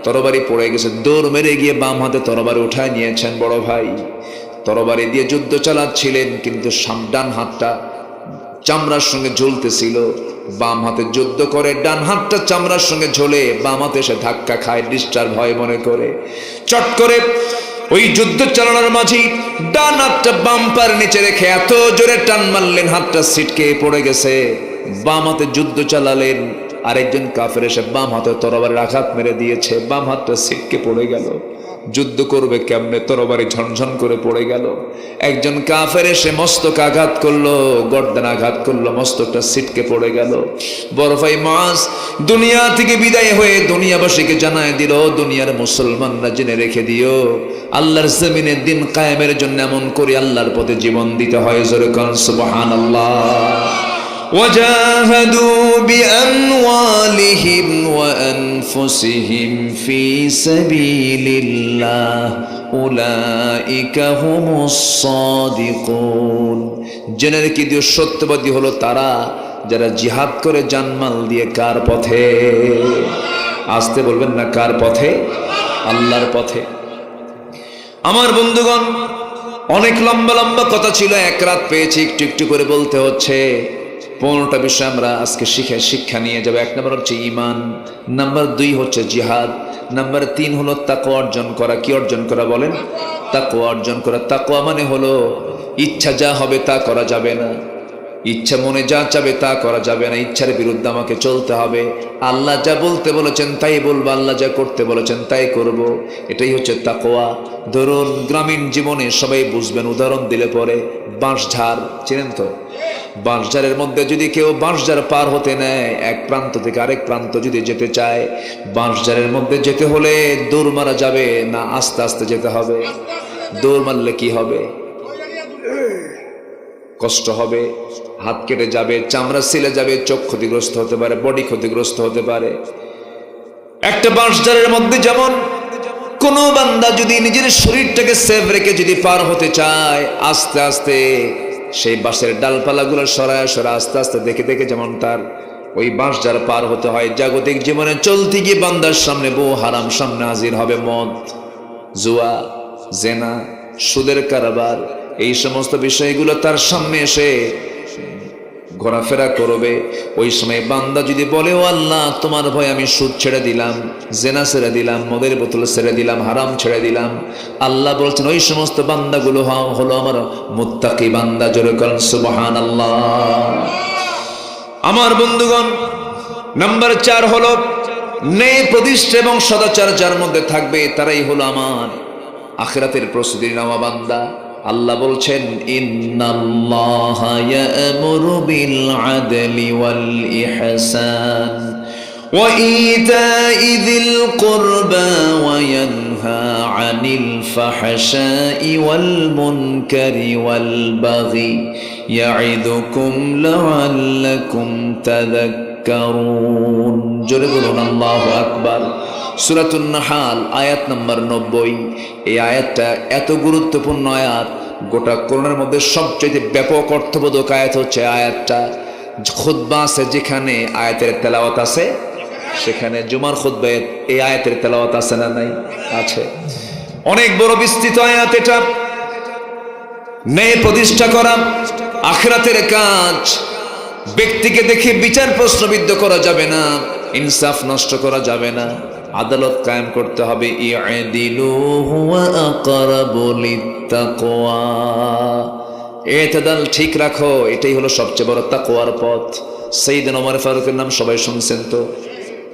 তরবারি পড়ে গেছে। দৌড় মেরে গিয়ে বাম হাতে তরবারি উঠায় নিয়েছেন বড় ভাই। তরবারি দিয়ে যুদ্ধ চালাচ্ছিলেন, কিন্তু ডান হাতটা চামড়ার সঙ্গে ঝুলতেছিল। বাম হাতে যুদ্ধ করে ডান হাতটা চামড়ার সঙ্গে ঝোলে, বাম হাতে এসে ধাক্কা খায়, ডিস্টার্ব হয় মনে করে। চট করে ওই যুদ্ধ চালানোর মাঝে ডান হাতটা বাম পার নিচে রেখে এত জোরে টান মারলেন, হাতটা ছিটকে পড়ে গেছে। বাম হাতে যুদ্ধ চালালেন, আরেকজন কাফের এসে বাম হাতে তরবারির আঘাত মেরে দিয়েছে, বাম হাতটা ছিটকে পড়ে গেল। যুদ্ধ করবে কেমনে, তরবারি ঝনঝন করে পড়ে গেল। একজন কাফের এসে মস্তক আঘাত করলো, গর্দান আঘাত করলো, মস্তকটা ছিটকে পড়ে গেল। বড় ভাই মুআজ দুনিয়া থেকে বিদায় হয়ে দুনিয়াবাসীকে জানায় দিল, দুনিয়ার মুসলমানরা জেনে রেখে দিও, আল্লাহর জমিনে দিন কায়েমের জন্য এমন করে আল্লাহর পথে জীবন দিতে হয়। জোরে কোন সুবহানাল্লাহ। وجاهدوا بأموالهم وأنفسهم في سبيل الله أولئك هم الصادقون। জেনে রেখে দিও, সত্যবাদী হলো তারা যারা জিহাদ করে জানমাল দিয়ে। কার পথে? আসতে বলবেন না, কার পথে? আল্লাহর পথে। আমার বন্ধুগণ, অনেক লম্বা লম্বা কথা ছিল, এক রাত পেয়েছি, একটু একটু করে বলতে হচ্ছে। 15টা বিষয় আমরা আজকে শিক্ষা নিয়ে যাবো। 1 নম্বর হচ্ছে ঈমান, নাম্বার 2 হচ্ছে জিহাদ, নাম্বার 3 হলো তাকওয়া অর্জন করা। কি অর্জন করা বলেন? তাকওয়া অর্জন করা। তাকওয়া মানে হলো ইচ্ছা যা হবে তা করা যাবে না, ইচ্ছা মনে যা চাবে তা করা যাবে না, ইচ্ছার বিরুদ্ধে আমাকে চলতে হবে। আল্লাহ যা বলতে বলেছেন তাই বলবো, আল্লাহ যা করতে বলেছেন তাই করব। এটাই হচ্ছে তাকওয়া। ধরুন গ্রামীণ জীবনে সবাই বুঝবেন, উদাহরণ দিলে পরে বাঁশঝাড় চেনেন তো? বাঁশঝাড়ের মধ্যে যদি কেউ বাঁশঝাড় পার হতে নেয়, এক প্রান্ত থেকে আরেক প্রান্ত যদি যেতে চায়, বাঁশঝাড়ের মধ্যে যেতে হলে দৌড় মারা যাবে না আস্তে আস্তে যেতে হবে? দৌড় মারলে কি হবে? কষ্ট হবে, হাত কেটে যাবে, চামড়া ছিলে যাবে, চোখ ক্ষতিগ্রস্ত হতে পারে, বডি ক্ষতিগ্রস্ত হতে পারে। একটা বাঁশঝাড়ের মধ্যে যেমন কোন বান্দা যদি নিজের শরীরটাকে সেভ রেখে যদি পার হতে চায়, আস্তে আস্তে সেই বাঁশের ডালপালাগুলো সরায় সরায় আস্তে আস্তে দেখে দেখে যেমন তার ওই বাঁশ যার পার হতে হয়, জাগতিক জীবনে চলতে গিয়ে বান্দার সামনে বহু হারাম সামনে হাজির হবে। মদ, জুয়া, জেনা, সুদের কারবার, এই সমস্ত বিষয়গুলো তার সামনে এসে ঘোরাফেরা করবে। ওই সময় বান্দা যদি বলে, ও আল্লাহ তোমার ভয় আমি সুদ ছেড়ে দিলাম, জেনা ছেড়ে দিলাম, মদের বোতল ছেড়ে দিলাম, হারাম ছেড়ে দিলাম, আল্লাহ বলছেন ওই সমস্ত বান্দাগুলো হলো আমার মুত্তাকি বান্দা। জোরে করেন সুবহানাল্লাহ। আমার বন্ধুগণ, নাম্বার 4 হলো ন্যায় প্রতিষ্ঠা এবং সদাচার যার মধ্যে থাকবে তারাই হলো আমার আখিরাতের প্রস্তুতি নেওয়া বান্দা। আল্লাহ বলছেন, ইন্নাল্লাহা ইয়া'মুরু বিল আদলি ওয়াল ইহসান ওয়া ইতা'i যিল কুরবা ওয়া ইয়ানহা আনিল ফাহশাই ওয়াল মুনকারি ওয়াল বাগি ইয়া'iদুকুম লা'আল্লাকুম তাযাক্কারুন। জোরে বলুন আল্লাহু আকবার। সূরাতুন নাহাল আয়াত নম্বর 90। এই আয়াতটা এত গুরুত্বপূর্ণ আয়াত, গোটা কোরআনের মধ্যে সবচেয়ে ব্যাপক অর্থবোধক আয়াত হচ্ছে আয়াতটা। খুতবা আছে যেখানে আয়াতের তেলাওয়াত আছে, সেখানে জুমার খুতবায় এই আয়াতের তেলাওয়াত আছে না নাই? আছে। অনেক বড় বিস্তৃত আয়াত এটা। ন্যায় প্রতিষ্ঠা করা আখিরাতের কাজ। ব্যক্তিকে দেখে বিচার প্রশ্নবিদ্ধ করা যাবে না, ইনসাফ নষ্ট করা যাবে না, আদালত কায়েম করতে হবে। ইআদিলু হুয়া আকরাবু লিত্তাকওয়া, ইতিদাল ঠিক রাখো, এটাই হলো সবচেয়ে বড় তাকওয়ার পথ। সাইয়েদনা ওমর ফারুকের নাম সবাই শুনছেন তো?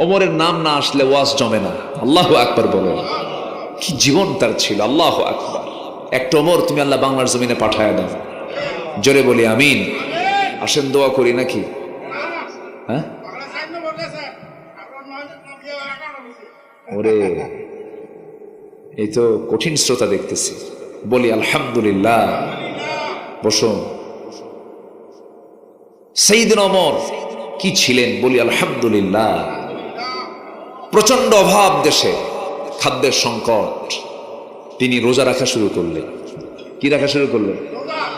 ওমরের নাম না আসলে ওয়াজ জমে না। আল্লাহু আকবার বলেন। কি জীবন তার ছিল! আল্লাহু আকবার। একটা ওমর তুমি আল্লাহ বাংলার জমিনে পাঠায় দাও। জোরে বলি আমিন। আসেন দোয়া করি নাকি? হ্যাঁ, ওরে এই তো কঠিন শ্রোতা দেখতেছি। বলি আলহামদুলিল্লাহ। বসুন। সাইয়েদনা ওমর কি ছিলেন? বলি আলহামদুলিল্লাহ। প্রচন্ড অভাব দেশে, খাদ্যের সংকট। তিনি রোজা রাখা শুরু করলেন। কি রাখা শুরু করলেন?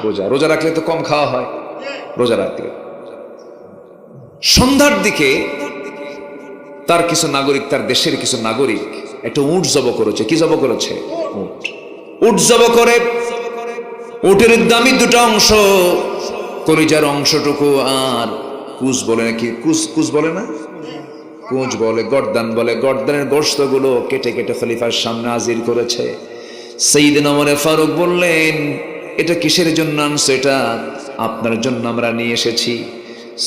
রোজা। রোজা রাখলে তো কম খাওয়া হয়। রোজা রাখলে সন্ধ্যার দিকে তার কিছু নাগরিক, তার দেশের কিছু নাগরিক একটা উট জব করেছে। কি জব করেছে? উট জব করে উটের দামি দুটো অংশ, কলিজার অংশটুকু আর কুচ বলে নাকি, কুচ বলে না, কুচ বলে, গর্দান বলে, গর্দানের গোশতগুলো কেটে কেটে খলিফার সামনে হাজির করেছে। সাইয়েদনা ওমর ফারুক বললেন, এটা কিসের জন্য আনছো? এটা আপনার জন্য আমরা নিয়ে এসেছি।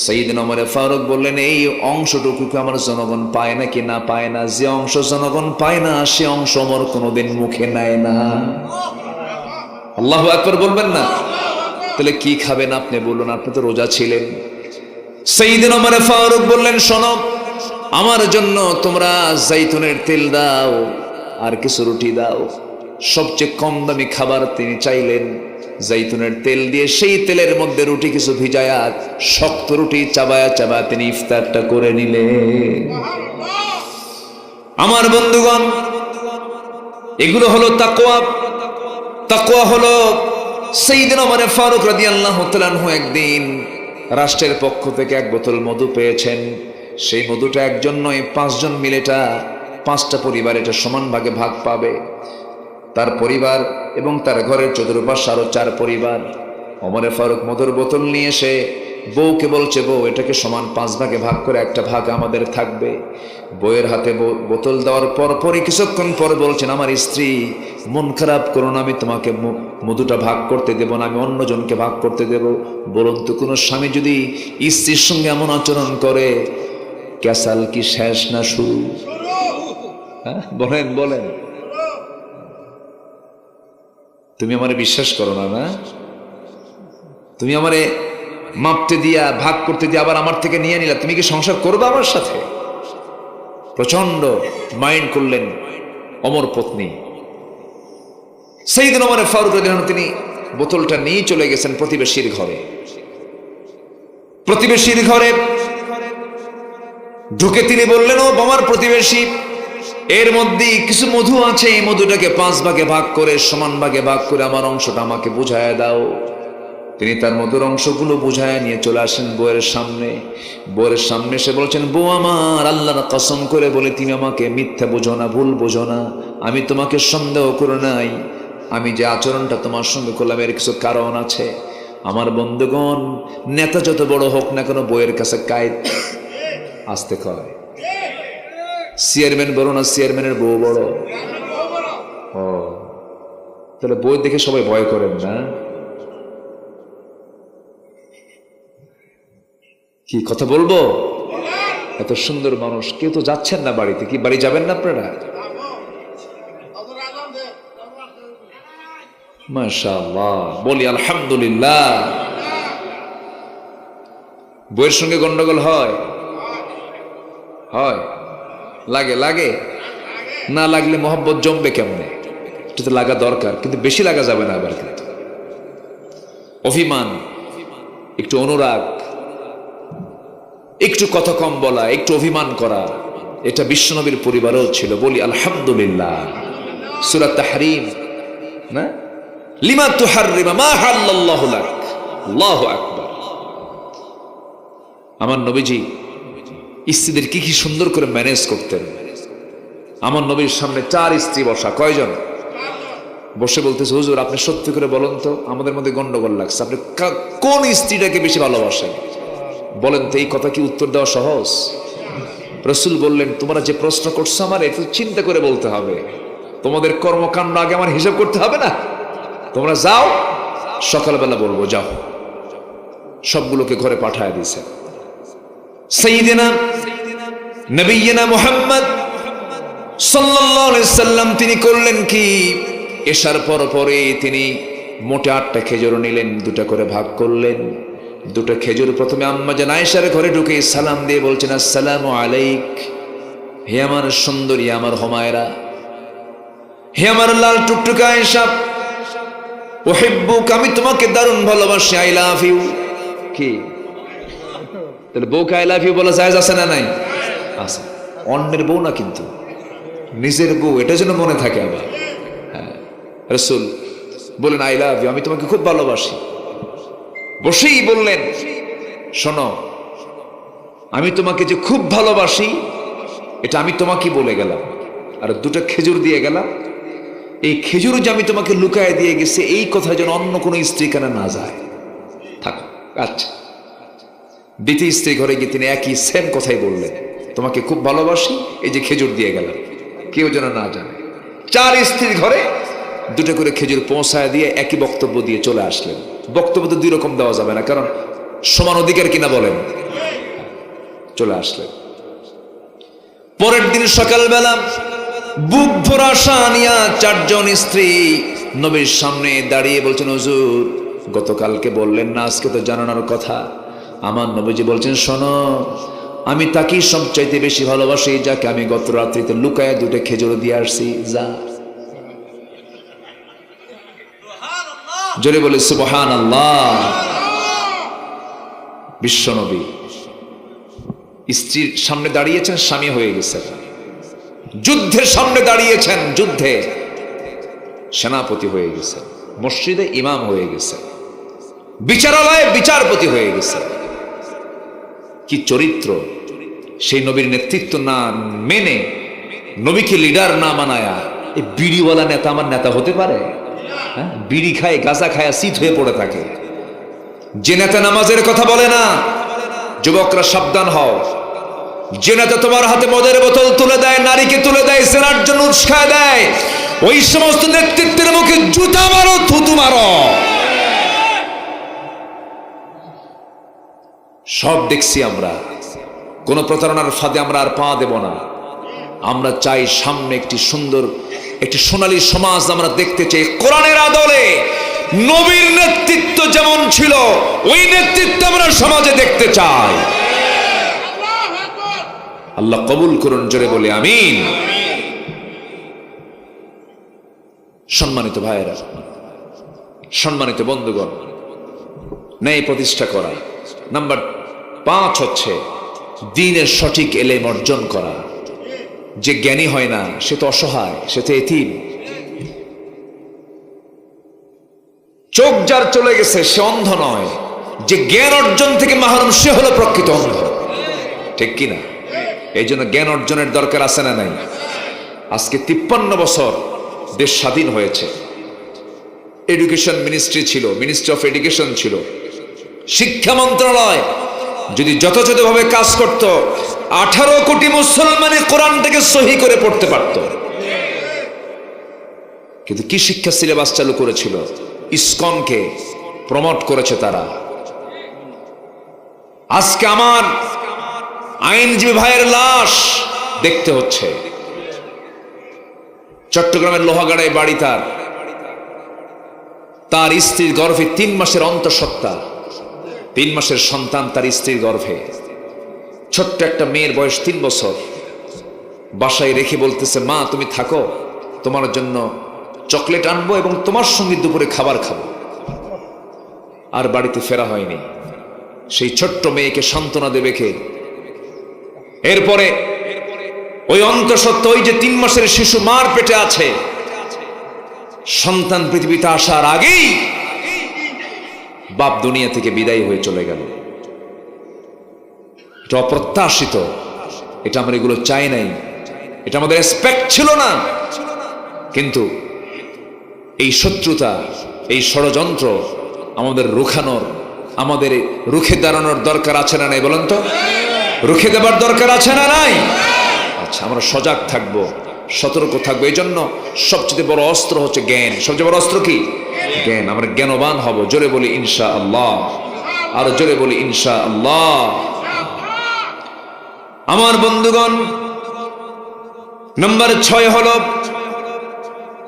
সাইয়েদনা ওমর ফারুক বললেন, এই অংশটুকু আমার জনগণ পায় না কি না পায় না? যে অংশ জনগণ পায় না সে অংশ ওমর কোনোদিন মুখে নেয় না। আল্লাহু আকবার বলবেন না? তাহলে কি খাবেন আপনি বলুন? আপনি তো রোজা ছিলেন। সাইয়েদনা ওমর ফারুক বললেন, শোনো, আমার জন্য তোমরা জাইতুনের তেল দাও আর কিছু রুটি দাও। সবচেয়ে কম দামি খাবার তিনি চাইলেন। জাইতুনের তেল দিয়ে সেই তেলের মধ্যে রুটি কিছু ভিজায়া, শক্ত রুটি চাবায়া চাবায়া তিনি ইফতারটা করে নিলেন। আমার বন্ধুগণ, এগুলো হলো তাকওয়া। তাকওয়া হলো সাইয়েদনা ওমর ফারুক রাদিয়াল্লাহু তাআলা আনহু একদিন রাষ্ট্রের পক্ষ থেকে এক বোতল মধু পেয়েছেন। সেই মধুটা একজন নয়, 5 জন মিলে এটা 5টা পরিবার এটা সমান ভাগে ভাগ পাবে। তার পরিবার এবং তার ঘরের চতুর্পাশে আরো 4 পরিবার। ওমর ফারুক মধুর বোতল নিয়ে এসে বউকে বলছে, বউ এটাকে সমান 5 ভাগে ভাগ করে একটা ভাগ আমাদের থাকবে। বউয়ের হাতে বোতল দেওয়ার পরই কিছুক্ষণ পর বলছেন, আমার স্ত্রী, মন খারাপ করো না, আমি তোমাকে মধুটা ভাগ করতে দেব না, আমি অন্যজনকে ভাগ করতে দেব। বলুন তো, কোনো স্বামী যদি স্ত্রীর সঙ্গে এমন আচরণ করে, ক্যাসাল কি শেষ না শুরু? হ্যাঁ, বলেন বলেন। তুমি আমারে বিশ্বাস করো না? না, তুমি আমারে মাপতে দিয়া, ভাগ করতে দিয়া আবার আমার থেকে নিয়ে নিলা, তুমি কি সংসার করবে আমার সাথে? প্রচন্ড মাইন্ড করলেন ওমর পত্নী। সাইয়েদনা ওমর ফারুক রাদিয়াল্লাহু আনহু তিনি বোতলটা নিয়ে চলে গেছেন প্রতিবেশীর ঘরে। প্রতিবেশীর ঘরে ঢুকে তিনি বললেন, ও আমার প্রতিবেশী, এর মধ্যে কিছু মধু আছে, এই মধুটাকে 5 ভাগে ভাগ করে, সমান ভাগে ভাগ করে আমার অংশটা আমাকে বুঝায় দাও। তিনি তার মধুর অংশগুলো বুঝায় নিয়ে চলে আসেন বউয়ের সামনে। বউয়ের সামনে এসে বলছেন, বউ আমার, আল্লাহর কসম করে বলে তুমি আমাকে মিথ্যা বোঝো না, ভুল বোঝো না। আমি তোমাকে সন্দেহ করে নাই। আমি যে আচরণটা তোমার সঙ্গে করলাম এর কিছু কারণ আছে। আমার বন্ধুগণ, নেতা যত বড় হোক না কেন বইয়ের কাছে কায়েদ আসতে কয়। চেয়ারম্যান বড় না চেয়ারম্যানের বউ বড়? ও, তাহলে বই দেখে সবাই ভয় করেন না? কি কথা বলবো? এত সুন্দর মানুষ, কেউ তো যাচ্ছেন না বাড়িতে। কি বাড়ি যাবেন না আপনারা? মাশাআল্লাহ, বলি আলহামদুলিল্লাহ। বইয়ের সঙ্গে গন্ডগোল হয়? হয়? লাগে? লাগে না লাগলে মোহাব্বত জমবে কেমনে? এটা তো লাগা দরকার, কিন্তু বেশি লাগা যাবে না আবার। কিন্তু অভিমান, একটু অনুরাগ, একটু কথা কম বলা, একটু অভিমান করা, এটা বিশ্বনবীর পরিবারও ছিল। বলি আলহামদুলিল্লাহ। সূরা তাহরীম না, লিমা তুহাররিমা মা হাল্লাল্লাহু লাক। আল্লাহু আকবার। আমার নবীজি স্ত্রীদের কি কি সুন্দর করে ম্যানেজ করতেন। আমার নবীর সামনে 4 স্ত্রী বসা। কয়জন? বসে বলতেছে, হুজুর আপনি সত্যি করে বলেন তো, আমাদের মধ্যে গন্ডগোল লাগছে, আপনি কোন স্ত্রীটাকে বেশি ভালোবাসেন বলেন তো। এই কথা কি উত্তর দেওয়া সহজ? রাসূল বললেন, তোমরা যে প্রশ্ন করছো আমার একটু চিন্তা করে বলতে হবে। তোমাদের কর্মকাণ্ড আগে আমার হিসাব করতে হবে না। তোমরা যাও, সকালবেলা বলবো, যাও। সবগুলোকে ঘরে পাঠায় দিয়েছে। সাইয়্যিদিনা নবিয়্যিনা মুহাম্মদ সাল্লাল্লাহু আলাইহি সাল্লাম তিনি করলেন কি, এশার পরে তিনি মোটে 8টা খেজুর নিলেন, 2টা করে ভাগ করলেন। 2টা খেজুর প্রথমে আম্মা জান আয়েশার ঘরে ঢুকে সালাম দিয়ে বলছেন, আসসালামু আলাইক, হে আমার সুন্দরী, আমার হুমায়রা, হে আমার লাল টুকটুকে আয়েশা, উহিব্বুক, আমি তোমাকে দারুণ ভালোবাসি, আই লাভ ইউ। কি তাহলে বউকে আই লাভ ইউ বলা জায়েজ আছে না নাই? আছে। অন্যের বউ না, কিন্তু নিজের বউ, এটা যেন মনে থাকে আবার। হ্যাঁ, রাসূল বলেন, আই লাভ ইউ, আমি তোমাকে খুব ভালোবাসি। বসেই বললেন, শোনো, আমি তোমাকে যে খুব ভালোবাসি এটা আমি তোমাকে বলে গেলাম, আর 2টা খেজুর দিয়ে গেলাম। এই খেজুর যে আমি তোমাকে লুকায় দিয়ে গেছি, এই কথা যেন অন্য কোনো স্ত্রী কানে না যায়। থাকো। আচ্ছা। দ্বিতীয় স্ত্রী ঘরে গিয়ে তিনি একই সেম কথাই বললেন, তোমাকে খুব ভালোবাসি, এই যে খেজুর দিয়ে গেলাম, কেউ যেন না জানে। 4 স্ত্রীর ঘরে 2টা করে খেজুর পৌঁছায় দিয়ে একই বক্তব্য দিয়ে চলে আসলেন। বক্তব্য তো 2 রকম দেওয়া যাবে না, কারণ সমান অধিকার কিনা বলেন। চলে আসলেন। পরের দিন সকালবেলা বুক ভরা আশা নিয়া 4 জন স্ত্রী নবীর সামনে দাঁড়িয়ে বলছেন, হুজুর গতকালকে বললেন না, আজকে তো জানানোর কথা। আমার নবীজি বলছেন, শোনো, আমি তাকেই সবচাইতে বেশি ভালোবাসি যাকে আমি গত রাত্রিতে লুকায় 2টা খেজুর দিয়ে আসছি। যা, জোরে বলে সুবহানাল্লাহ। বিশ্বনবী স্ত্রীর সামনে দাঁড়িয়েছেন, স্বামী হয়ে গেছেন। যুদ্ধের সামনে দাঁড়িয়েছেন, যুদ্ধে সেনাপতি হয়ে গেছেন। মসজিদে ইমাম হয়ে গেছেন। বিচারালয়ে বিচারপতি হয়ে গেছেন। কি চরিত্র! সেই নবীর নেতৃত্ব না মেনে, নবীকে লিডার না মানায়া এই বিড়িওয়ালা নেতা আমার নেতা হতে পারে? হ্যাঁ, বিড়ি খায়, গাঁজা খায়, শীত হয়ে পড়ে থাকে। যে নেতা নামাজের কথা বলে না, যুবকরা সাবধান হও। যে নেতা তোমার হাতে মদের বোতল তুলে দেয়, নারীকে তুলে দেয়, সেনার জন্য উৎসাহ দেয়, ওই সমস্ত নেতৃত্বের মুখে জুতা মারো, থুতু মারো। সব দেখছি আমরা। কোন প্রতারণার ফাঁদে আমরা আর পা দেব না। আমরা চাই সামনে একটি সুন্দর, একটি সোনালী সমাজ আমরা দেখতে চাই। কোরআনের আদলে নবীর নেতৃত্ব যেমন ছিল, ওই নেতৃত্ব আমরা সমাজে দেখতে চাই। আল্লাহ কবুল করুন, জোরে বলে আমিন। সম্মানিত ভাইয়েরা, সম্মানিত বন্ধুগণ, ন্যায় প্রতিষ্ঠা করা। নাম্বার 5 হচ্ছে দ্বীনের সঠিক এলেম অর্জন করা। যে জ্ঞানী হয় না সে তো অসহায়, সে তো এতিম। চোখ যার চলে গেছে সে অন্ধ নয়, যে জ্ঞান অর্জন থেকে মাহরুম সে হলো প্রকৃত অন্ধ। ঠিক কিনা? এই জন্য জ্ঞান অর্জনের দরকার আছে না নাই? আজকে 53 বছর দেশ স্বাধীন হয়েছে, এডুকেশন মিনিস্ট্রি ছিল, মিনিস্ট্রি অফ এডুকেশন ছিল, শিক্ষা মন্ত্রণালয় যদি যথাযথভাবে কাজ করত 18 কোটি মুসলমানের কোরআনটাকে সহি করে পড়তে পারত। কিন্তু কি শিক্ষা সিলেবাস চালু করেছিল? ইসকনকে প্রমোট করেছে তারা। আজকে আমার আইনজীবী ভাইয়ের লাশ দেখতে হচ্ছে। চট্টগ্রামের লোহাগাড়ায় বাড়ি তার স্ত্রীর গর্ভে 3 মাসের অন্তঃসত্ত্বা, 3 মাসের সন্তান তার স্ত্রীর গর্ভে। ছোট্ট একটা মেয়ের বয়স 3 বছর, বাসায় রেখে বলতেছে, মা তুমি থাকো, তোমার জন্য চকলেট আনবো এবং তোমার সঙ্গে দুপুরে খাবার খাবো। আর বাড়িতে ফেরা হয়নি। সেই ছোট্ট মেয়েকে সান্ত্বনা দেবে কে? এরপরে ওই অন্তঃসত্ত্বা, ওই যে 3 মাসের শিশু মার পেটে আছে, সন্তান পৃথিবীতে আসার আগেই বাপ দুনিয়া থেকে বিদায় হয়ে চলে গেল। এটা অপ্রত্যাশিত, এটা আমরা এগুলো চাই নাই, এটা আমাদের এক্সপেক্ট ছিল না। কিন্তু এই শত্রুতা, এই ষড়যন্ত্র আমাদের রুখানোর, আমাদের রুখে দাঁড়ানোর দরকার আছে না নাই? বলেন তো, রুখে দেবার দরকার আছে না নাই? আচ্ছা, আমরা সজাগ থাকবো, সতর্ক থাকবো। এই জন্য সবচেয়ে বড় অস্ত্র হচ্ছে জ্ঞান। সবচেয়ে বড় অস্ত্র কি? জ্ঞান। আমরা জ্ঞানবান হব। জোরে বলি ইনশাআল্লাহ, আর জোরে বলি ইনশাআল্লাহ। আমার বন্ধুগণ, নাম্বার 6 হলো,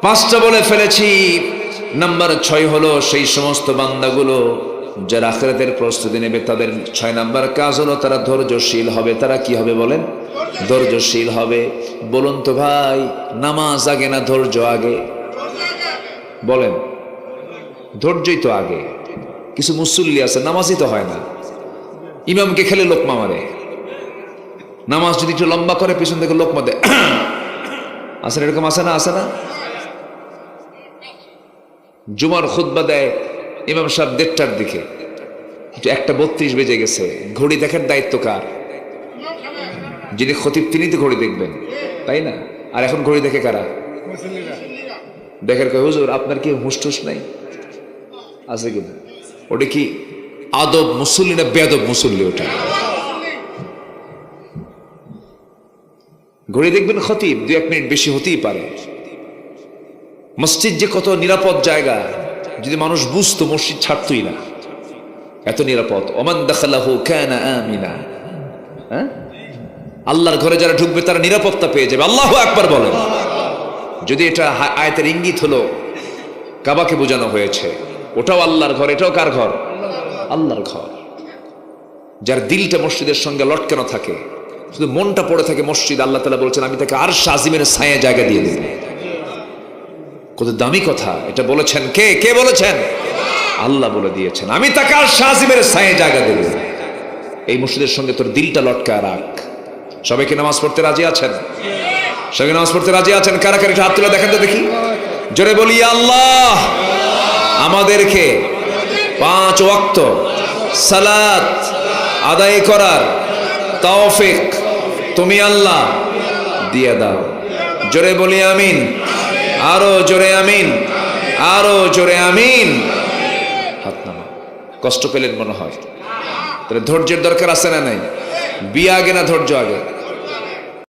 5টা বলে ফেলেছি, নাম্বার 6 হলো সেই সমস্ত বান্দাগুলো যারা আখিরাতের প্রস্তুতি নেবে, তাদের 6 নাম্বার কাজ হলো তারা ধৈর্যশীল হবে। তারা কি হবে বলেন? ধৈর্যশীল হবে। বলুন তো ভাই, নামাজ আগে না ধৈর্য আগে? বলেন, ধৈর্যই তো আগে। কিছু মুসল্লি আছে নামাজই তো হয় না, ইমামকে খেলে লোকমা মারে। নামাজ যদি একটু লম্বা করে পিছন থেকে লোকমা দেয়, আছে না? এরকম আছে না? আছে না? জুমার খুতবা দেয় ইমাম সাহেব 1:30টার দিকে, 1:32 বেজে গেছে। ঘড়ি দেখার দায়িত্ব কার? যিনি খতিব তিনি তো ঘড়ি দেখবেন, তাই না? আর এখন ঘড়ি দেখে কারা? দেখার কয়, হুজুর আপনার কি হুঁশ নাই? আছে কিনা? ওটা কি আদব মুসল্লি না বেয়াদব মুসল্লি? ওটা ঘড়ি দেখবেন খতিব 2-1 মিনিট বেশি হতেই পারে। মসজিদ যে কত নিরাপদ জায়গা, যদি মানুষ বুঝতো মসজিদ ছাড়তই না, এত নিরাপদ। ওমান দাখালাহু কানা আমিনা। হ্যাঁ, আল্লাহর ঘরে যারা ঢুকবে তারা নিরাপত্তা পেয়ে যাবে। আল্লাহু আকবার বলেন। যদি এটা আয়াতের ইঙ্গিত হলো কাবাকে বোঝানো হয়েছে, ওটাও আল্লাহর ঘর, এটাও কার ঘর? আল্লাহর ঘর। যার দিলটা মসজিদের সঙ্গে লটকানো থাকে, শুধু মনটা পড়ে থাকে মসজিদ, আল্লাহ তাআলা বলছেন আমি তাকে আরশ আজিমের ছায়া জায়গা দিয়ে দেব। কত দামি কথা এটা বলেছেন কে? কে বলেছেন? আল্লাহ বলে দিয়েছেন, আমি তাকে আরশ আজিমের ছায়া জায়গা দেব। এই মসজিদের সঙ্গে তোর দিলটা লটকায় রাখ। সবাইকে নামাজ পড়তে রাজি আছেন? সবাই নামাজ পড়তে রাজি আছেন? কারা কারা হাত তুলে দেখেন তো দেখি। জোরে বলি আল্লাহ আমাদেরকে 5 ওয়াক্ত সালাত আদায় করার তৌফিক তুমি আল্লাহ দিয়ে দাও। জোরে বলি আমিন, আরো জোরে আমিন, আরো জোরে আমিন। হাত নামা। কষ্ট পেলেন মনে হয়? তাহলে ধৈর্যের দরকার আছে না নাই? বিয়ে আগে না ধৈর্য আগে?